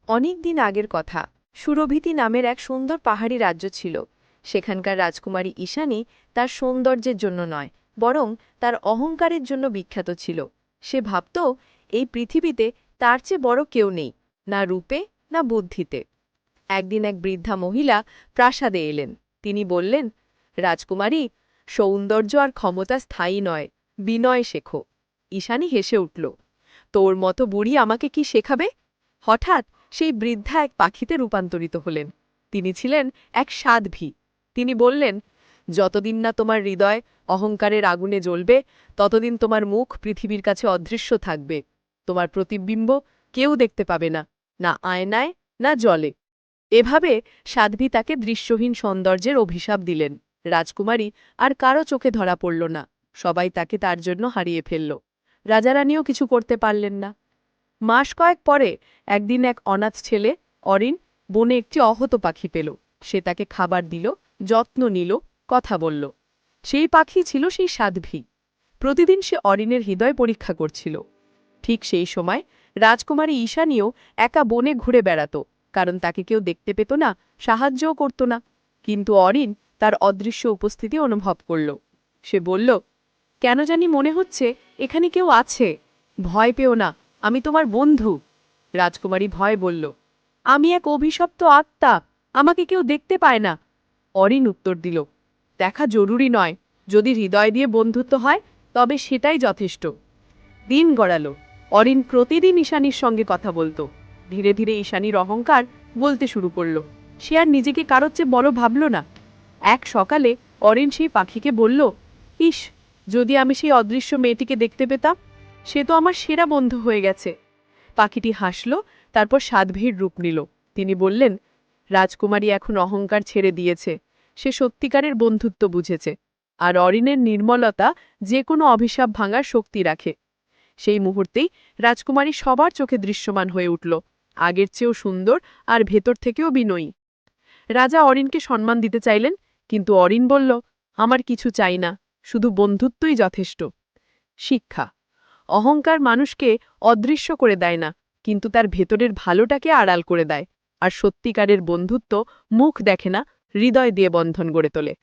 অনেক দিন আগের কথা। সুরভিতি নামের এক সুন্দর পাহাড়ি রাজ্য ছিল। সেখানকার রাজকুমারী ঈশানী তার সৌন্দর্যের জন্য নয়, বরং তার অহংকারের জন্য বিখ্যাত ছিল। সে ভাবত, এই পৃথিবীতে তার চেয়ে বড় কেউ নেই, না রূপে না বুদ্ধিতে। একদিন এক বৃদ্ধা মহিলা প্রাসাদে এলেন। তিনি বললেন, রাজকুমারী, সৌন্দর্য আর ক্ষমতা স্থায়ী নয়, বিনয় শেখো। ঈশানী হেসে উঠল, তোর মতো বুড়ি আমাকে কি শেখাবে? হঠাৎ সেই বৃদ্ধা এক পাখিতে রূপান্তরিত হলেন। তিনি ছিলেন এক সাধ্বী। তিনি বললেন, যতদিন না তোমার হৃদয় অহংকারের আগুনে জ্বলবে, ততদিন তোমার মুখ পৃথিবীর কাছে অদৃশ্য থাকবে। তোমার প্রতিবিম্ব কেউ দেখতে পাবে না, না আয়নায় না জলে। এভাবে সাধ্বী তাকে দৃশ্যহীন সৌন্দর্যের অভিশাপ দিলেন। রাজকুমারী আর কারো চোখে ধরা পড়ল না। সবাই তাকে তার জন্য হারিয়ে ফেলল। রাজারানীও কিছু করতে পারলেন না। মাস কয়েক পরে একদিন এক অনাথ ছেলে অরিন বনে একটি অহত পাখি পেল। সে তাকে খাবার দিল, যত্ন নিল, কথা বলল। সেই পাখি ছিল সেই সাধ্বী। প্রতিদিন সে অরিনের হৃদয় পরীক্ষা করছিল। ঠিক সেই সময় রাজকুমারী ঈশানীও একা বনে ঘুরে বেড়াত, কারণ তাকে কেউ দেখতে পেত না, সাহায্যও করত না। কিন্তু অরিন তার অদৃশ্য উপস্থিতি অনুভব করল। সে বলল, কেন জানি মনে হচ্ছে এখানে কেউ আছে। ভয় পেও না, আমি তোমার বন্ধু। রাজকুমারী ভয় বলল, আমি এক অভিশপ্ত আত্মা, আমাকে কেউ দেখতে পায় না। অরিন উত্তর দিল, দেখা জরুরি নয়, যদি হৃদয় দিয়ে বন্ধুত্ব হয় তবে সেটাই যথেষ্ট। দিন গড়ালো। অরিন প্রতিদিন ঈশানীর সঙ্গে কথা বলতো। ধীরে ধীরে ঈশানীর অহংকার বলতে শুরু করল। সে আর নিজেকে কারোর চেয়ে বড় ভাবল না। এক সকালে অরিন সেই পাখিকে বলল, ইস, যদি আমি সেই অদৃশ্য মেয়েটিকে দেখতে পেতাম, সে তো আমার সেরা বন্ধু হয়ে গেছে। পাখিটি হাসল, তারপর সাধ্বীর রূপ নিল। তিনি বললেন, রাজকুমারী এখন অহংকার ছেড়ে দিয়েছে, সে সত্যিকারের বন্ধুত্ব বুঝেছে। আর অরিনের নির্মলতা যে কোনো অভিশাপ ভাঙার শক্তি রাখে। সেই মুহূর্তেই রাজকুমারী সবার চোখে দৃশ্যমান হয়ে উঠল, আগের চেয়েও সুন্দর আর ভেতর থেকেও বিনয়ী। রাজা অরিনকে সম্মান দিতে চাইলেন, কিন্তু অরিন বলল, আমার কিছু চাই না, শুধু বন্ধুত্বই যথেষ্ট। শিক্ষা: অহংকার মানুষকে অদৃশ্য করে দেয় না, কিন্তু তার ভেতরের ভালোটাকে আড়াল করে দেয়। আর সত্যিকারের বন্ধুত্ব মুখ দেখে না, হৃদয় দিয়ে বন্ধন গড়ে তোলে।